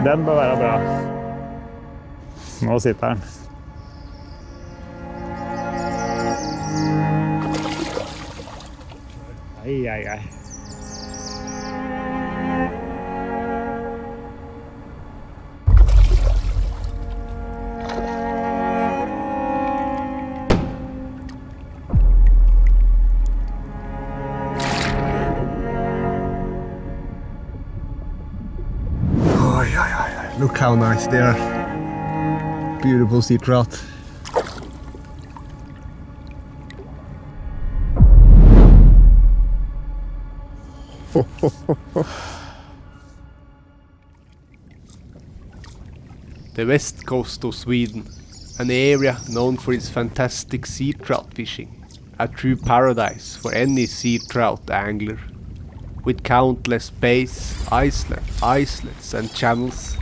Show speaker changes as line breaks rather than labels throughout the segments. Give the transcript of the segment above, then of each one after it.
Den bør være bra. Nå sitter den. Ai, ai, ai.
Look how nice they are. Beautiful sea trout.
The west coast of Sweden, an area known for its fantastic sea trout fishing, a true paradise for any sea trout angler. With countless bays, islets and channels,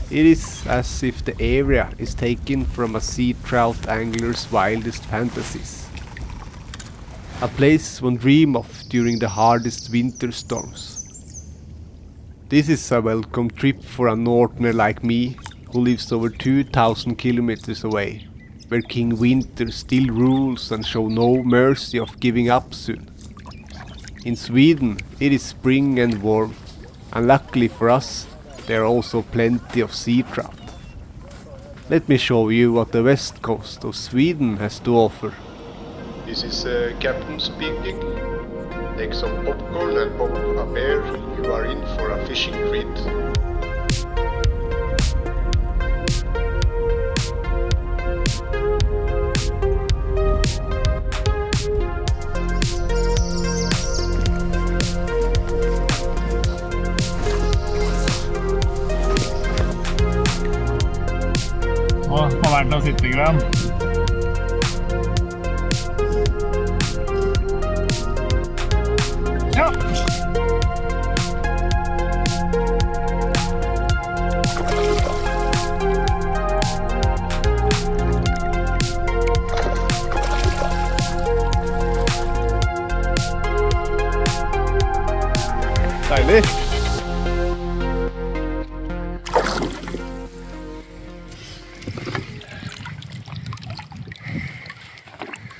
it is as if the area is taken from a sea trout angler's wildest fantasies. A place one dreams of during the hardest winter storms. This is a welcome trip for a northerner like me, who lives over 2,000 kilometers away, where King Winter still rules and shows no mercy of giving up soon. In Sweden, it is spring and warm, and luckily for us, there are also plenty of sea trout. Let me show you what the west coast of Sweden has to offer.
This is Captain speaking. Take some popcorn and pop a bear. You are in for a fishing treat.
Nå har vært noe sittegram. Ja!
Deilig!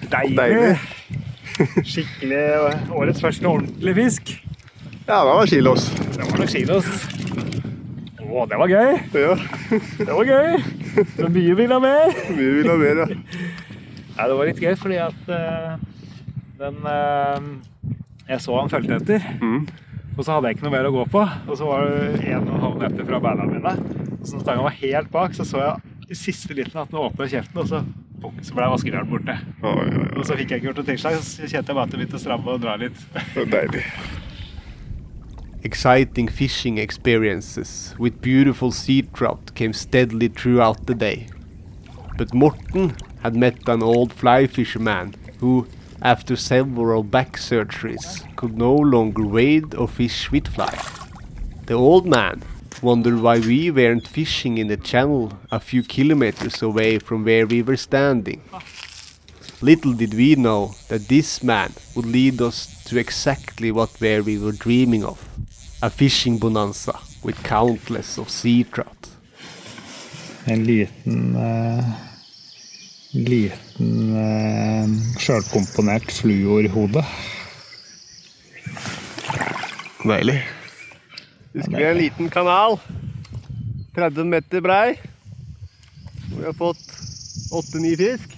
Deilig! Skikkelig årets første ordentlige fisk.
Ja, det var kilos.
Det var nok kilos. Åh, det var gøy!
Ja,
Det var gøy! Men mye vil ha mer!
vi vil ha mer, ja.
Ja, det var litt gøy fordi at jeg så han følte etter. Og så hadde jeg ikke noe mer å gå på. Og så var det 1,5 meter fra beina mine. Og så stangen var helt bak, så så jeg i siste liten at den åpnet kjeften, og så ble vaskerøren borte. Og så fikk jeg ikke gjort noe tilslag, så kjente jeg bare at det begynte å stramme og dra litt.
Det var deilig.
Exciting fishing experiences with beautiful sea trout came steadily throughout the day. But Morten had met an old fly fisherman who, after several back surgeries, could no longer wade or fish with fly. The old man wondered why we weren't fishing in the channel a few kilometers away from where we were standing. Little did we know that this man would lead us to exactly where we were dreaming of. A fishing bonanza with countless of sea trout.
En liten sjølkomponert fluorhode.
Deilig. Husker vi en liten kanal, 30 meter brei, hvor vi har fått 8-9 fisk.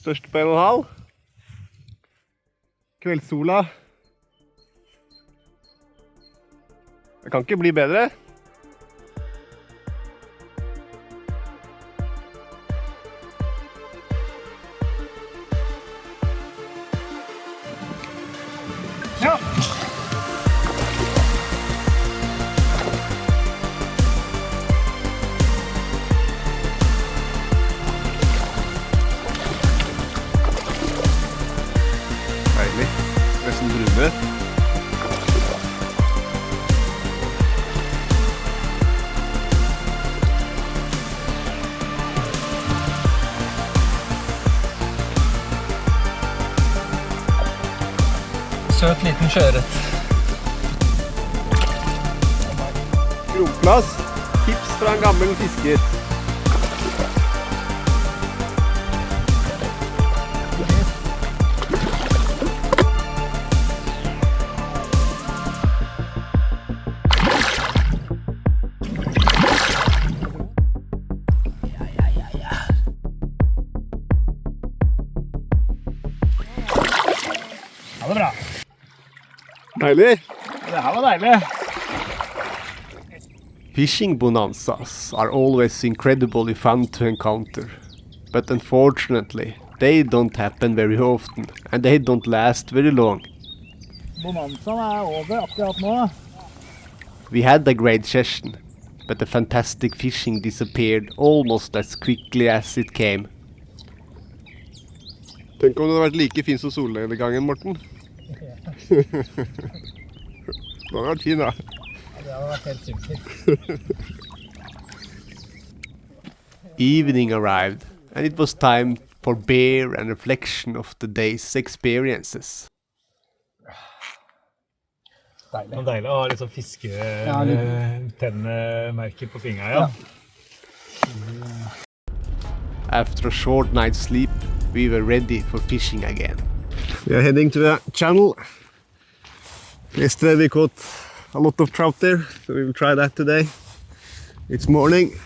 Største på 1,5. Kveldssola. Det kan ikke bli bedre.
Ja!
Deilig. Nesten brune.
Søt liten sjøørret.
Skrumpplass. Tips fra en gammel fisker.
Ja, det er bra.
Deilig.
Det her var deilig.
Fishing bonanzas are always incredibly fun to encounter, but unfortunately, they don't happen very often, and they don't last very long.
Bonanzaen er over akkurat nå.
We had a great session, but the fantastic fishing disappeared almost as quickly as it came. Tenk om det hadde vært like fin som solnedgangen, Morten. Den har vært fin, da.
Det hadde vært helt simpelt.
Evening arrived, and it was time for beer and reflection of the day's experiences.
Deilig. Deilig å ha litt sånn fisketennemerker på fingeren, ja.
After a short night's sleep, we were ready for fishing again. We are heading to the channel. Yesterday we caught a lot of trout there, so we will try that today. It's morning,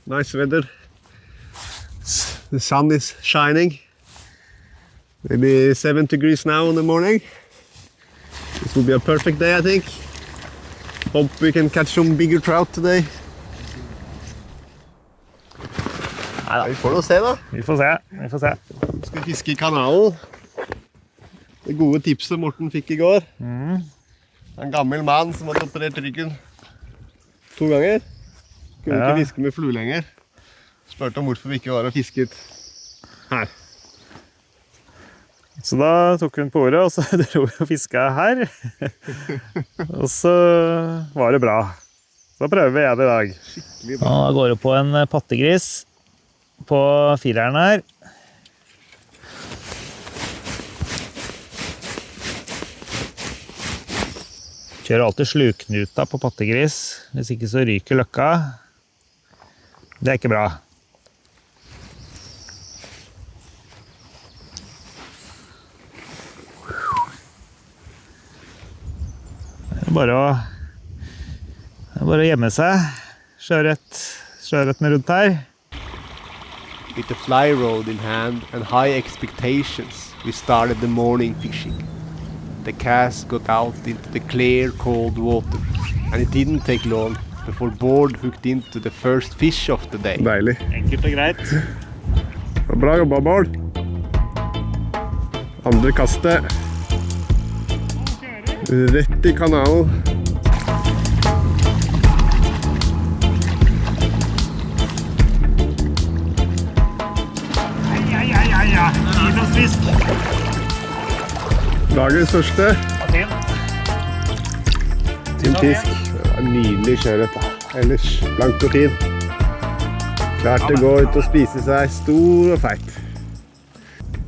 nice weather. The sun is shining. Maybe 7 degrees now in the morning. This will be a perfect day, I think. Hope we can catch some bigger trout today.
Neida.
Vi får nå se, da.
Vi får se.
Vi skal fiske I kanalen. Det gode tipset Morten fikk I går. En gammel mann som hadde operert ryggen 2 ganger. Kunne ikke fiske med flue lenger. Spurte om hvorfor vi ikke var og fisket her.
Så da tok hun på ordet, og så dro vi og fisket her. Og så var det bra. Så prøver vi det I dag. Nå går det på en pattegris på 4-eren her. Kjører alltid sluknuta på pattegris, hvis ikke så ryker løkka. Det ikke bra. Det bare å gjemme seg. Sjøørreten rundt her.
With the fly rod in hand and high expectations, we started the morning fishing. The cast got out into the clear, cold water, and it didn't take long before board hooked into the first fish of the day.
Deilig.
Enkelt og greit.
Bra jobba, Bård. Andre kastet. Rett I kanalen.
Ja. Fisk.
Dagens første. Fin fisk. Det var en nydelig sjøørret da. Ellers blank og fin. Klart det går ut og spise seg stor og feit.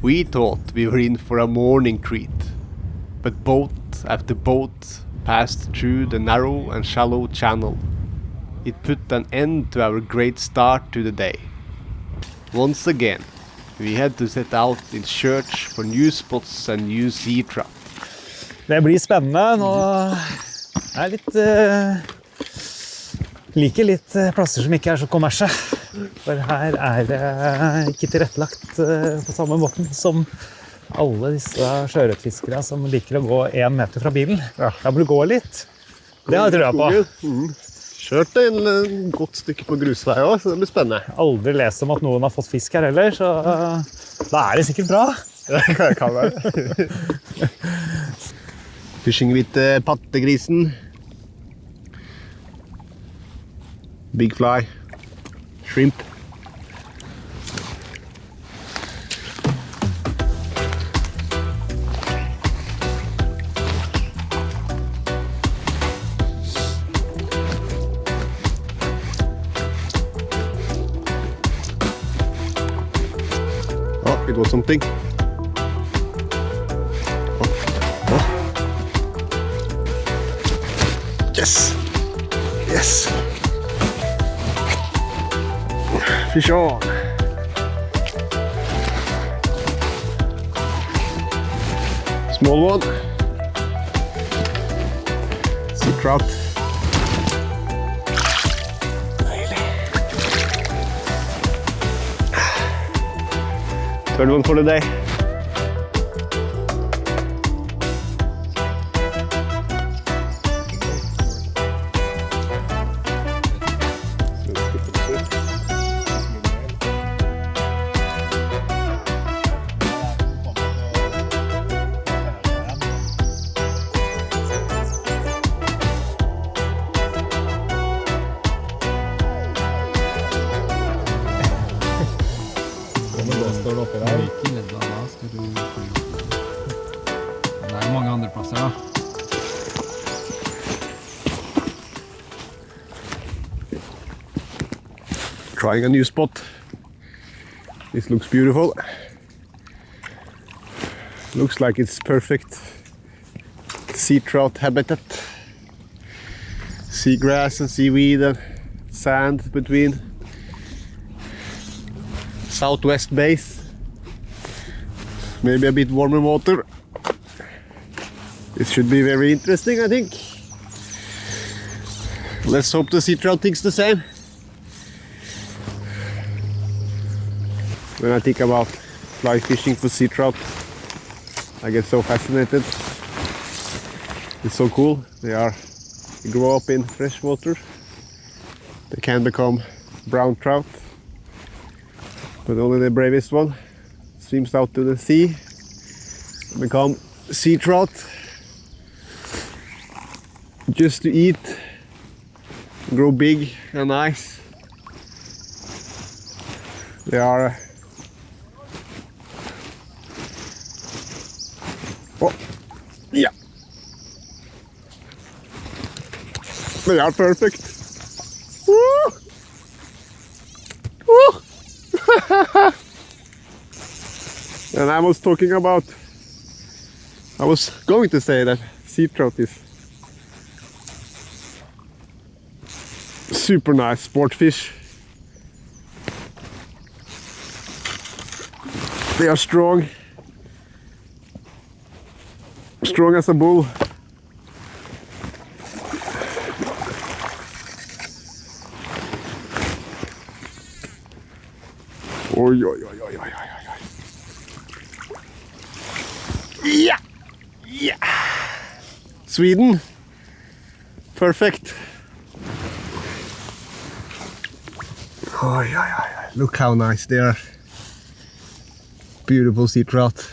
We thought we were in for a morning treat, but boat after boat passed through the narrow and shallow channel. It put an end to our great start to the day. Once again, we had to set out in search for new spots and new sea trout.
Det blir spennende. Nå litt liker litt plasser som ikke så kommersie. For her det ikke tilrettelagt på samme måten som alle disse sjøørretfiskere som liker å gå 1 meter fra bilen. Da må du gå litt. Det har jeg trua på.
Kjørt en godt stykke på grusvei også, så det blir spennende.
Aldri lest om at noen har fått fisk her heller, så da det sikkert bra.
Det kan være.
Fishing with pattegrisen.
Big fly. Shrimp.
We got something.
Yes! Yes! Fish on. Small one. Sea trout. Third one for the day.
Står det oppe der? Ikke ledda da, skal du... Det er mange andre plasser da.
Trying a new spot. This looks beautiful. Looks like it's perfect sea trout habitat. Seagrass and seaweed and sand between. Southwest base. Maybe a bit warmer water. This should be very interesting, I think. Let's hope the sea trout thinks the same. When I think about fly fishing for sea trout, I get so fascinated. It's so cool. They grow up in fresh water. They can become brown trout. But only the bravest one swims out to the sea and become sea trout just to eat, grow big and nice. They are yeah, they are perfect. Woo! Woo! And I was going to say that sea trout is super nice sport fish. They are strong as a bull. Oi, oi, oi, oi, oi, oi, oi. Yeah! Yeah! Sweden. Perfect. Oi, oi, oi. Look how nice they are. Beautiful sea trout.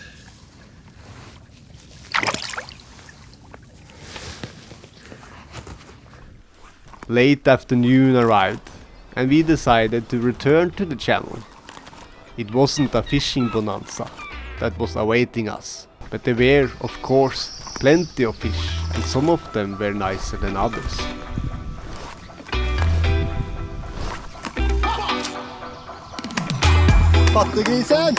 Late afternoon arrived, and we decided to return to the channel. It wasn't a fishing bonanza that was awaiting us, but there were, of course, plenty of fish, and some of them were nicer than others.
Fattegrisen!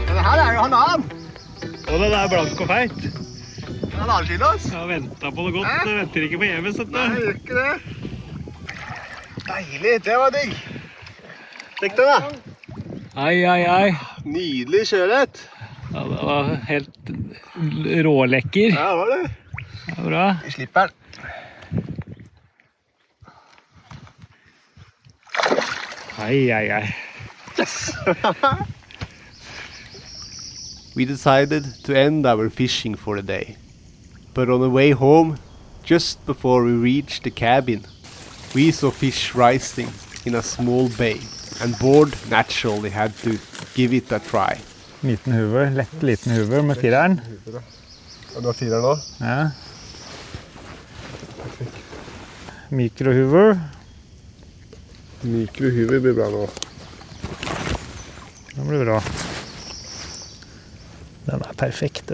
Det her er jo han annen. Og den er blank og feit.
Den er avskillet.
Jeg har ventet på noe godt, det venter ikke på evig, vet du.
Nei, gjør ikke det. Deilig, det var digg. Fikk du det?
Ai.
Nydelig kjøret.
Ja, det var helt rålekker.
Ja, det var det.
Det var bra.
Vi slipper den.
Ai.
We decided to end our fishing for the day. But on the way home, just before we reached the cabin, we saw fish rising in a small bay, and Bård naturally had to give it a try.
Liten hoover, lett liten hoover med fireren.
Ja, du har fireren nå?
Ja. Mikrohoover.
Mikrohoover blir bra nå.
Det blir bra. Den er perfekt.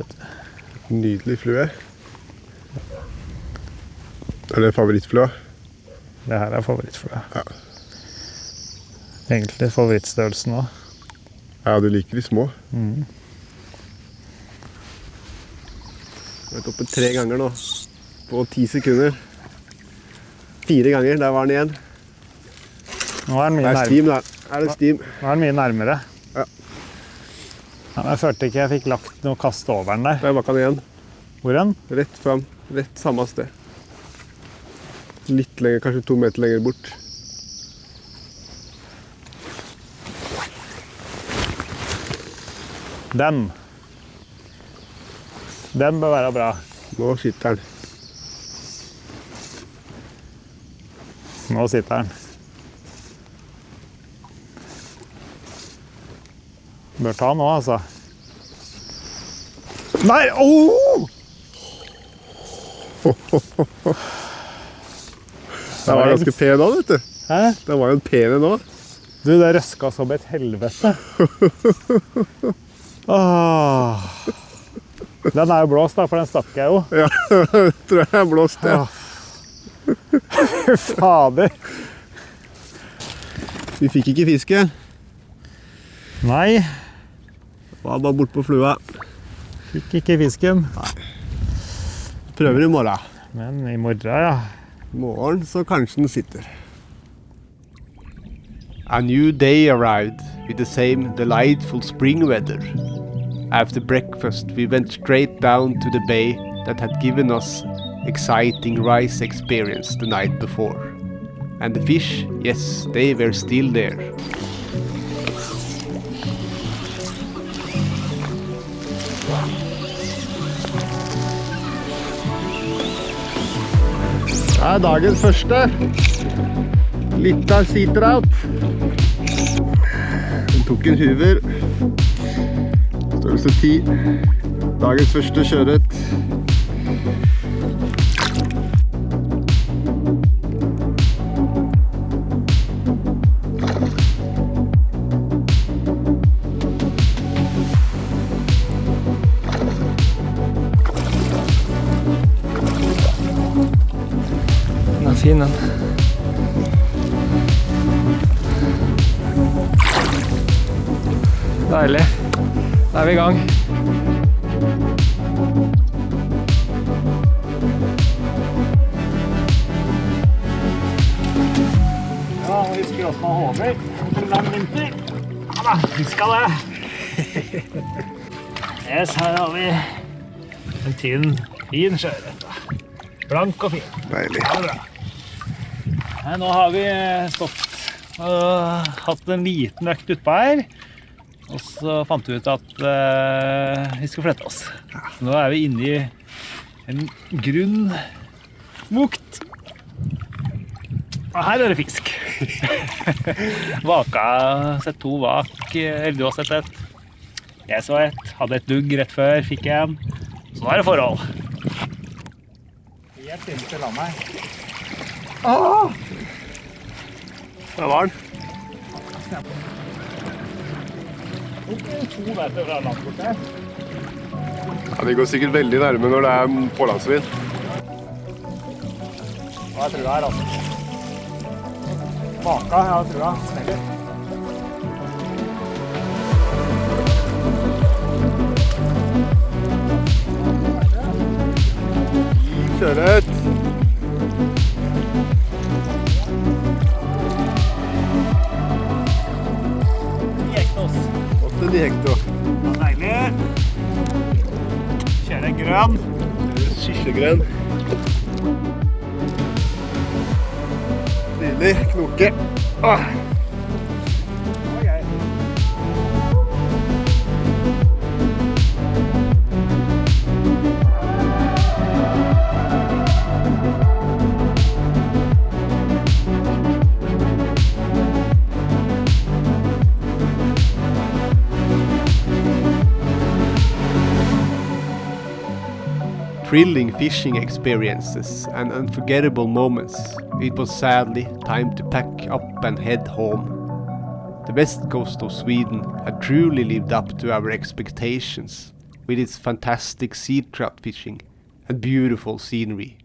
Nydelig flue. Er det favorittflua?
Det her er favorittflue.
Ja.
Egentlig favorittstørrelsen også.
Ja, du liker de små.
Mm.
Jeg har vært oppe 3 ganger nå, på 10 sekunder. 4 ganger, der var den igjen.
Nå er den
Det
mye,
er steam, da. Er det steam?
Nå er den mye nærmere.
Ja.
Ja, men jeg følte ikke jeg fikk lagt noe kast over den der.
Der var den igjen.
Hvor er den?
Rett fram. Rett samme sted. Litt lenger, kanskje 2 meter lenger bort.
Den. Den bør være bra.
Nå sitter den.
Nå sitter den. Bør ta nå, altså. Nei! Oh!
Den var ganske pen nå, vet du.
Hæ?
Den var jo en pen nå.
Du, det røska som et helvete. Åh. Den er jo blåst da, for den stakk jeg jo.
Ja, tror jeg er blåst, ja.
Fader.
Vi fikk ikke fisken.
Nei,
Var bare bort på flua.
fikk ikke fisken.
Prøver i morgen.
Men i morgen, ja.
I morgen så kanskje den sitter.
A new day arrived with the same delightful spring weather. After breakfast, we went straight down to the bay that had given us exciting rice experience the night before. And the fish, yes, they were still there.
Det er dagens første. Litt av sea trout. Den tok en hyver. Størrelse 10. Dagens første sjøørret.
Den er fin, den. Deilig. Da er vi i gang. Ja, og husker også med håver. En lang vinter. Ja da, huska det. Yes, her har vi en fin sjøørret. Blank og fin.
Deilig.
Ja, bra. Nei, nå har vi stått og hatt en liten økt utpå her. Og så fant vi ut at vi skal flette oss. Så nå er vi inne i en grunn bukt. Og her er det fisk. Vaka, sett 2 vak, eller du har sett et. Jeg så et, hadde et dugg rett før, fikk en. Så nå er det forhold. Helt inn til landet her. Åh!
Der var den.
2 meter fra land bort her.
Ja, de går sikkert veldig nærme når det er pålandsvind.
Hva tror jeg her, altså? Vaka, jeg tror jeg smeller.
Sjøørret.
Hektos.
8 hekto.
Ja, deilig. Kjører en grønn.
Skissegrønn. Nydelig. Knoke. Åh.
Thrilling fishing experiences and unforgettable moments. It was sadly time to pack up and head home. The west coast of Sweden had truly lived up to our expectations, with its fantastic sea trout fishing and beautiful scenery.